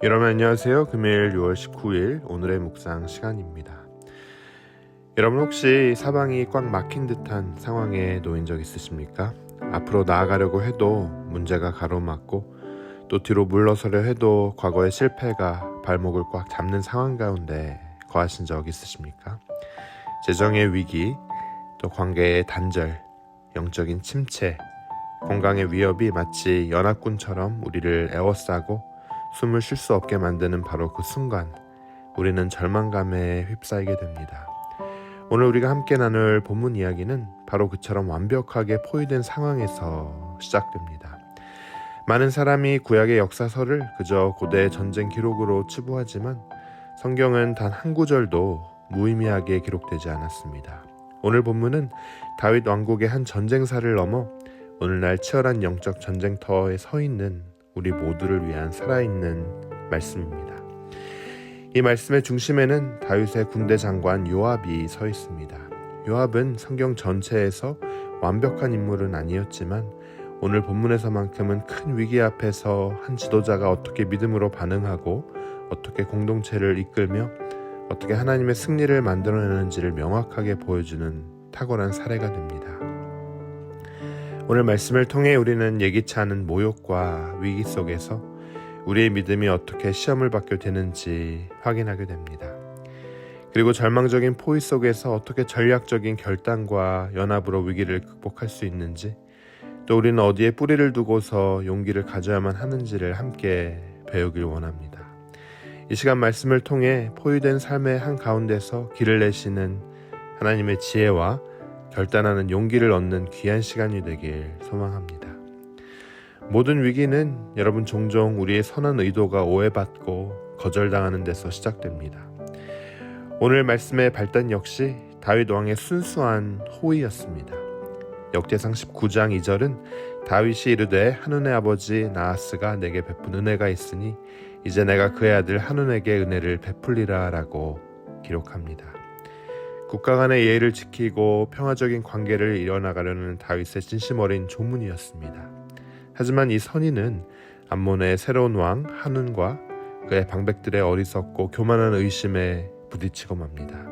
여러분 안녕하세요. 금요일 6월 19일 오늘의 묵상 시간입니다. 여러분 혹시 사방이 꽉 막힌 듯한 상황에 놓인 적 있으십니까? 앞으로 나아가려고 해도 문제가 가로막고 또 뒤로 물러서려 해도 과거의 실패가 발목을 꽉 잡는 상황 가운데 거하신 적 있으십니까? 재정의 위기, 또 관계의 단절, 영적인 침체, 건강의 위협이 마치 연합군처럼 우리를 에워싸고 숨을 쉴 수 없게 만드는 바로 그 순간 우리는 절망감에 휩싸이게 됩니다. 오늘 우리가 함께 나눌 본문 이야기는 바로 그처럼 완벽하게 포위된 상황에서 시작됩니다. 많은 사람이 구약의 역사서를 그저 고대의 전쟁 기록으로 치부하지만 성경은 단 한 구절도 무의미하게 기록되지 않았습니다. 오늘 본문은 다윗 왕국의 한 전쟁사를 넘어 오늘날 치열한 영적 전쟁터에 서 있는 우리 모두를 위한 살아있는 말씀입니다. 이 말씀의 중심에는 다윗의 군대 장관 요압이 서 있습니다. 요압은 성경 전체에서 완벽한 인물은 아니었지만 오늘 본문에서만큼은 큰 위기 앞에서 한 지도자가 어떻게 믿음으로 반응하고 어떻게 공동체를 이끌며 어떻게 하나님의 승리를 만들어내는지를 명확하게 보여주는 탁월한 사례가 됩니다. 오늘 말씀을 통해 우리는 예기치 않은 모욕과 위기 속에서 우리의 믿음이 어떻게 시험을 받게 되는지 확인하게 됩니다. 그리고 절망적인 포위 속에서 어떻게 전략적인 결단과 연합으로 위기를 극복할 수 있는지, 또 우리는 어디에 뿌리를 두고서 용기를 가져야만 하는지를 함께 배우길 원합니다. 이 시간 말씀을 통해 포위된 삶의 한가운데서 길을 내시는 하나님의 지혜와 결단하는 용기를 얻는 귀한 시간이 되길 소망합니다. 모든 위기는 여러분 종종 우리의 선한 의도가 오해받고 거절당하는 데서 시작됩니다. 오늘 말씀의 발단 역시 다윗 왕의 순수한 호의였습니다. 역대상 19장 2절은 다윗이 이르되 한운의 아버지 나하스가 내게 베푼 은혜가 있으니 이제 내가 그의 아들 한운에게 은혜를 베풀리라 라고 기록합니다. 국가 간의 예의를 지키고 평화적인 관계를 이어나가려는 다윗의 진심 어린 조문이었습니다. 하지만 이 선의는 암몬의 새로운 왕 한운과 그의 방백들의 어리석고 교만한 의심에 부딪히고 맙니다.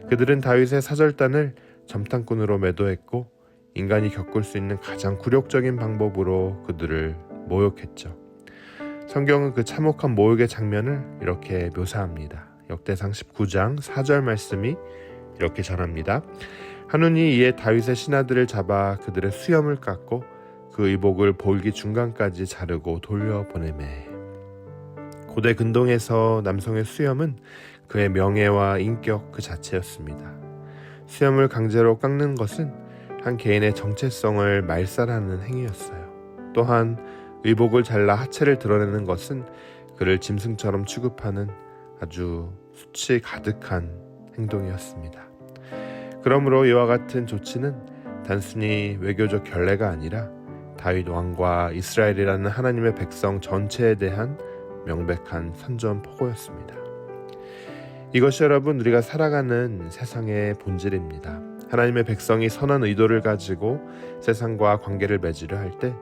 그들은 다윗의 사절단을 점탕꾼으로 매도했고 인간이 겪을 수 있는 가장 굴욕적인 방법으로 그들을 모욕했죠. 성경은 그 참혹한 모욕의 장면을 이렇게 묘사합니다. 역대상 19장 4절 말씀이 이렇게 전합니다. 한운이 이에 다윗의 신하들을 잡아 그들의 수염을 깎고 그 의복을 볼기 중간까지 자르고 돌려보내매. 고대 근동에서 남성의 수염은 그의 명예와 인격 그 자체였습니다. 수염을 강제로 깎는 것은 한 개인의 정체성을 말살하는 행위였어요. 또한 의복을 잘라 하체를 드러내는 것은 그를 짐승처럼 취급하는 아주 수치 가득한 행동이었습니다. 그러므로 이와 같은 조치는 단순히 외교적 결례가 아니라 다윗 왕과 이스라엘이라는 하나님의 백성 전체에 대한 명백한 선전포고였습니다. 이것이 여러분 우리가 살아가는 세상의 본질입니다. 하나님의 백성이 선한 의도를 가지고 세상과 관계를 맺으려 할 때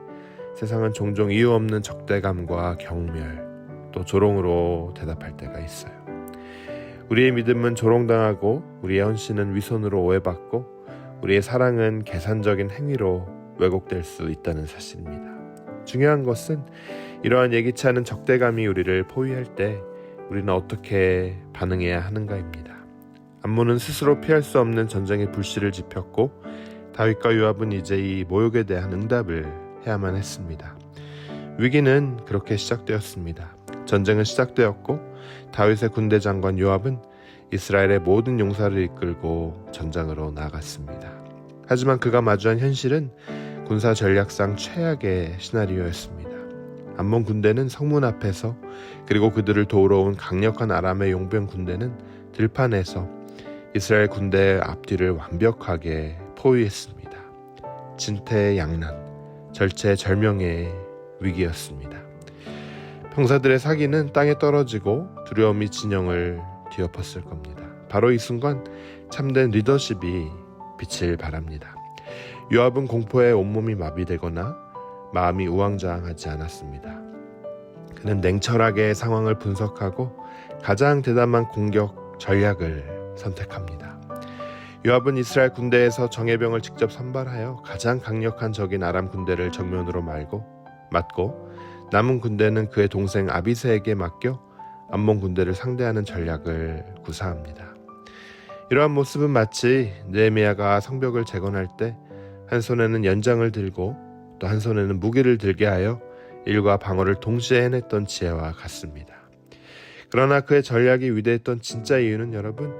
세상은 종종 이유 없는 적대감과 경멸 또 조롱으로 대답할 때가 있어요. 우리의 믿음은 조롱당하고 우리의 헌신은 위선으로 오해받고 우리의 사랑은 계산적인 행위로 왜곡될 수 있다는 사실입니다. 중요한 것은 이러한 예기치 않은 적대감이 우리를 포위할 때 우리는 어떻게 반응해야 하는가입니다. 암몬은 스스로 피할 수 없는 전쟁의 불씨를 지폈고 다윗과 요압은 이제 이 모욕에 대한 응답을 해야만 했습니다. 위기는 그렇게 시작되었습니다. 전쟁은 시작되었고 다윗의 군대 장관 요압은 이스라엘의 모든 용사를 이끌고 전장으로 나아갔습니다. 하지만 그가 마주한 현실은 군사 전략상 최악의 시나리오였습니다. 암몬 군대는 성문 앞에서 그리고 그들을 도우러 온 강력한 아람의 용병 군대는 들판에서 이스라엘 군대의 앞뒤를 완벽하게 포위했습니다. 진퇴양난, 절체절명의 위기였습니다. 병사들의 사기는 땅에 떨어지고 두려움이 진영을 뒤엎었을 겁니다. 바로 이 순간 참된 리더십이 빛을 발합니다. 요압은 공포에 온몸이 마비되거나 마음이 우왕좌왕하지 않았습니다. 그는 냉철하게 상황을 분석하고 가장 대담한 공격 전략을 선택합니다. 요압은 이스라엘 군대에서 정예병을 직접 선발하여 가장 강력한 적인 아람 군대를 정면으로 맞고 남은 군대는 그의 동생 아비새에게 맡겨 암몬 군대를 상대하는 전략을 구사합니다. 이러한 모습은 마치 느헤미야가 성벽을 재건할 때 한 손에는 연장을 들고 또 한 손에는 무기를 들게 하여 일과 방어를 동시에 해냈던 지혜와 같습니다. 그러나 그의 전략이 위대했던 진짜 이유는 여러분,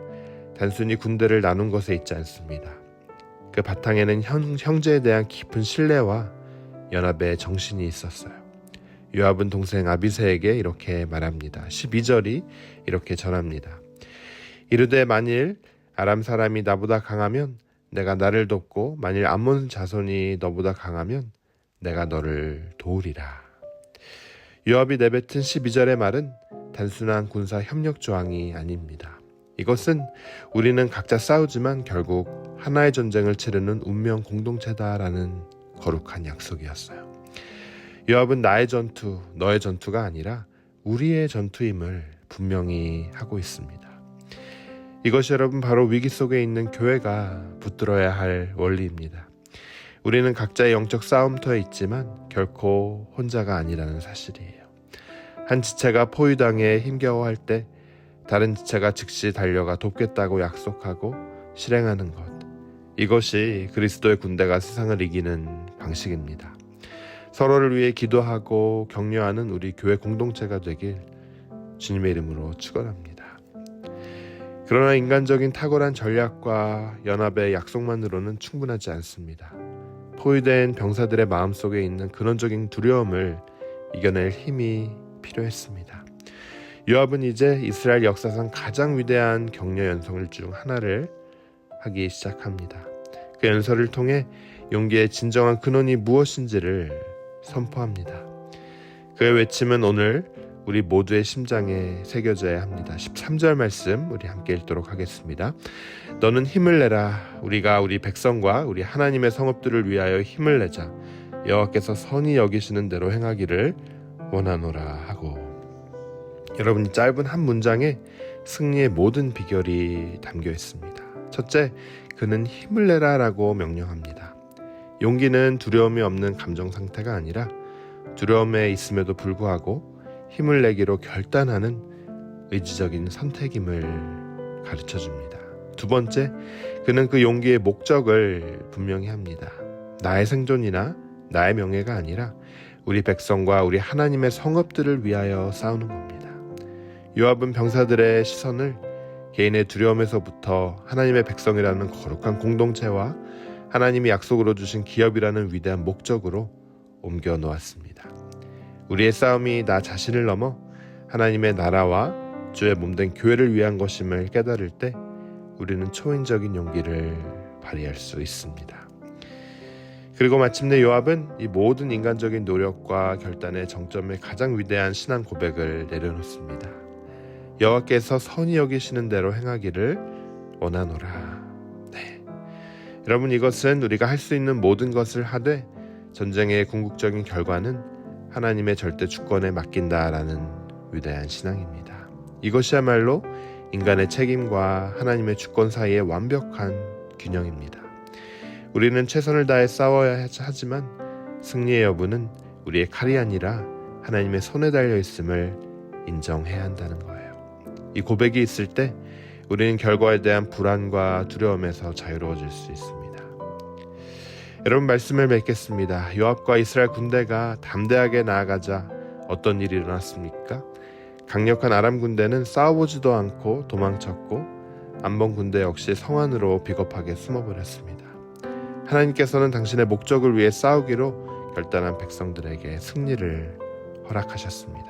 단순히 군대를 나눈 것에 있지 않습니다. 그 바탕에는 형제에 대한 깊은 신뢰와 연합의 정신이 있었어요. 요압은 동생 아비새에게 이렇게 말합니다. 12절이 이렇게 전합니다. 이르되 만일 아람 사람이 나보다 강하면 내가 나를 돕고 만일 암몬 자손이 너보다 강하면 내가 너를 도우리라. 요압이 내뱉은 12절의 말은 단순한 군사 협력 조항이 아닙니다. 이것은 우리는 각자 싸우지만 결국 하나의 전쟁을 치르는 운명 공동체다라는 거룩한 약속이었어요. 요압은 나의 전투, 너의 전투가 아니라 우리의 전투임을 분명히 하고 있습니다. 이것이 여러분 바로 위기 속에 있는 교회가 붙들어야 할 원리입니다. 우리는 각자의 영적 싸움터에 있지만 결코 혼자가 아니라는 사실이에요. 한 지체가 포위당해 힘겨워할 때 다른 지체가 즉시 달려가 돕겠다고 약속하고 실행하는 것, 이것이 그리스도의 군대가 세상을 이기는 방식입니다. 서로를 위해 기도하고 격려하는 우리 교회 공동체가 되길 주님의 이름으로 축원합니다. 그러나 인간적인 탁월한 전략과 연합의 약속만으로는 충분하지 않습니다. 포위된 병사들의 마음속에 있는 근원적인 두려움을 이겨낼 힘이 필요했습니다. 요압은 이제 이스라엘 역사상 가장 위대한 격려 연설 중 하나를 하기 시작합니다. 그 연설을 통해 용기의 진정한 근원이 무엇인지를 선포합니다. 그의 외침은 오늘 우리 모두의 심장에 새겨져야 합니다. 13절 말씀 우리 함께 읽도록 하겠습니다. 너는 힘을 내라. 우리가 우리 백성과 우리 하나님의 성읍들을 위하여 힘을 내자. 여호와께서 선히 여기시는 대로 행하기를 원하노라 하고, 여러분, 이 짧은 한 문장에 승리의 모든 비결이 담겨 있습니다. 첫째, 그는 힘을 내라 라고 명령합니다. 용기는 두려움이 없는 감정 상태가 아니라 두려움에 있음에도 불구하고 힘을 내기로 결단하는 의지적인 선택임을 가르쳐줍니다. 두 번째, 그는 그 용기의 목적을 분명히 합니다. 나의 생존이나 나의 명예가 아니라 우리 백성과 우리 하나님의 성읍들을 위하여 싸우는 겁니다. 요압은 병사들의 시선을 개인의 두려움에서부터 하나님의 백성이라는 거룩한 공동체와 하나님이 약속으로 주신 기업이라는 위대한 목적으로 옮겨 놓았습니다. 우리의 싸움이 나 자신을 넘어 하나님의 나라와 주의 몸된 교회를 위한 것임을 깨달을 때 우리는 초인적인 용기를 발휘할 수 있습니다. 그리고 마침내 요압은 이 모든 인간적인 노력과 결단의 정점에 가장 위대한 신앙 고백을 내려놓습니다. 여호와께서 선히 여기시는 대로 행하기를 원하노라. 네. 여러분, 이것은 우리가 할 수 있는 모든 것을 하되 전쟁의 궁극적인 결과는 하나님의 절대 주권에 맡긴다라는 위대한 신앙입니다. 이것이야말로 인간의 책임과 하나님의 주권 사이의 완벽한 균형입니다. 우리는 최선을 다해 싸워야 하지만 승리의 여부는 우리의 칼이 아니라 하나님의 손에 달려 있음을 인정해야 한다는 거예요. 이 고백이 있을 때 우리는 결과에 대한 불안과 두려움에서 자유로워질 수 있습니다. 여러분, 말씀을 맺겠습니다. 요압과 이스라엘 군대가 담대하게 나아가자 어떤 일이 일어났습니까? 강력한 아람 군대는 싸워보지도 않고 도망쳤고 암몬 군대 역시 성 안으로 비겁하게 숨어버렸습니다. 하나님께서는 당신의 목적을 위해 싸우기로 결단한 백성들에게 승리를 허락하셨습니다.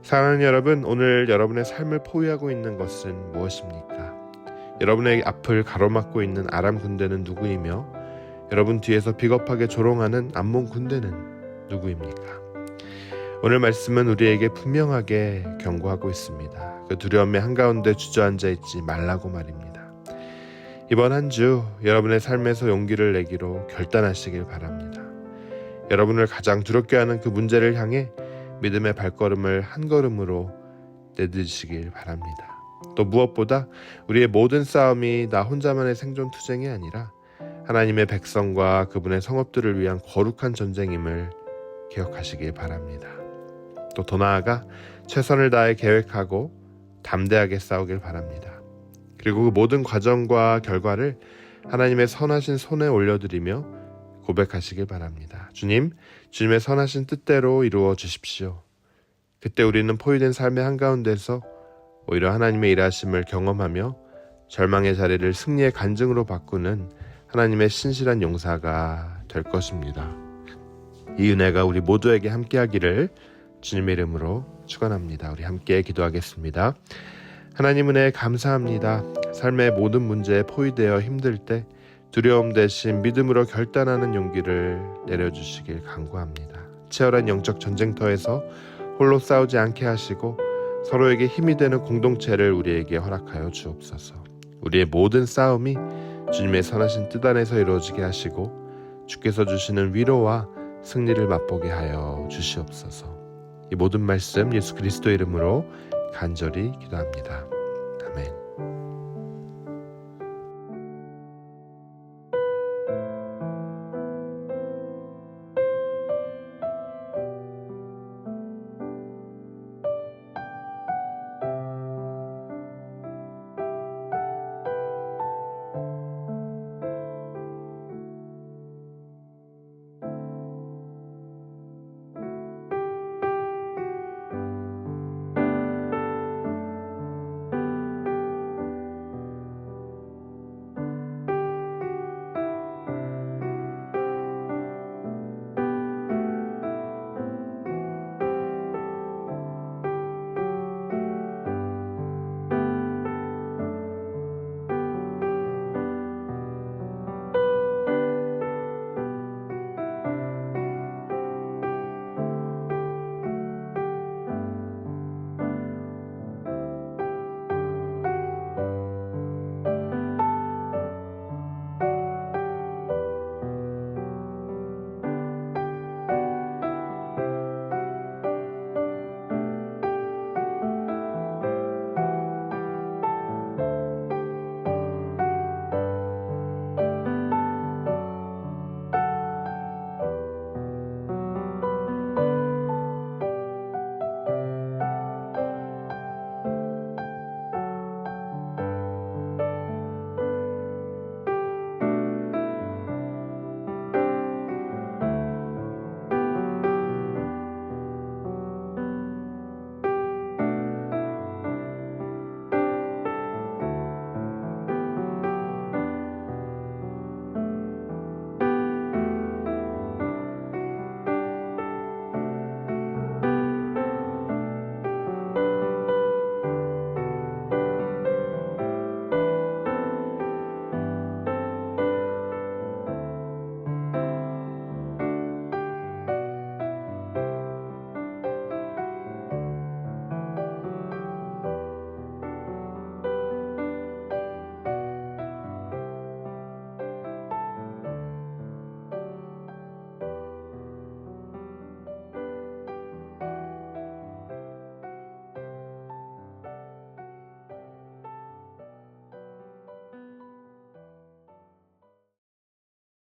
사랑하는 여러분, 오늘 여러분의 삶을 포위하고 있는 것은 무엇입니까? 여러분의 앞을 가로막고 있는 아람 군대는 누구이며 여러분 뒤에서 비겁하게 조롱하는 암몬 군대는 누구입니까? 오늘 말씀은 우리에게 분명하게 경고하고 있습니다. 그 두려움의 한가운데 주저앉아 있지 말라고 말입니다. 이번 한 주 여러분의 삶에서 용기를 내기로 결단하시길 바랍니다. 여러분을 가장 두렵게 하는 그 문제를 향해 믿음의 발걸음을 한 걸음으로 내딛으시길 바랍니다. 또 무엇보다 우리의 모든 싸움이 나 혼자만의 생존 투쟁이 아니라 하나님의 백성과 그분의 성읍들을 위한 거룩한 전쟁임을 기억하시길 바랍니다. 또 더 나아가 최선을 다해 계획하고 담대하게 싸우길 바랍니다. 그리고 그 모든 과정과 결과를 하나님의 선하신 손에 올려드리며 고백하시길 바랍니다. 주님, 주님의 선하신 뜻대로 이루어 주십시오. 그때 우리는 포위된 삶의 한가운데서 오히려 하나님의 일하심을 경험하며 절망의 자리를 승리의 간증으로 바꾸는 하나님의 신실한 용사가 될 것입니다. 이 은혜가 우리 모두에게 함께하기를 주님의 이름으로 축원합니다. 우리 함께 기도하겠습니다. 하나님 은혜 감사합니다. 삶의 모든 문제에 포위되어 힘들 때 두려움 대신 믿음으로 결단하는 용기를 내려주시길 간구합니다. 치열한 영적 전쟁터에서 홀로 싸우지 않게 하시고 서로에게 힘이 되는 공동체를 우리에게 허락하여 주옵소서. 우리의 모든 싸움이 주님의 선하신 뜻 안에서 이루어지게 하시고 주께서 주시는 위로와 승리를 맛보게 하여 주시옵소서. 이 모든 말씀 예수 그리스도의 이름으로 간절히 기도합니다.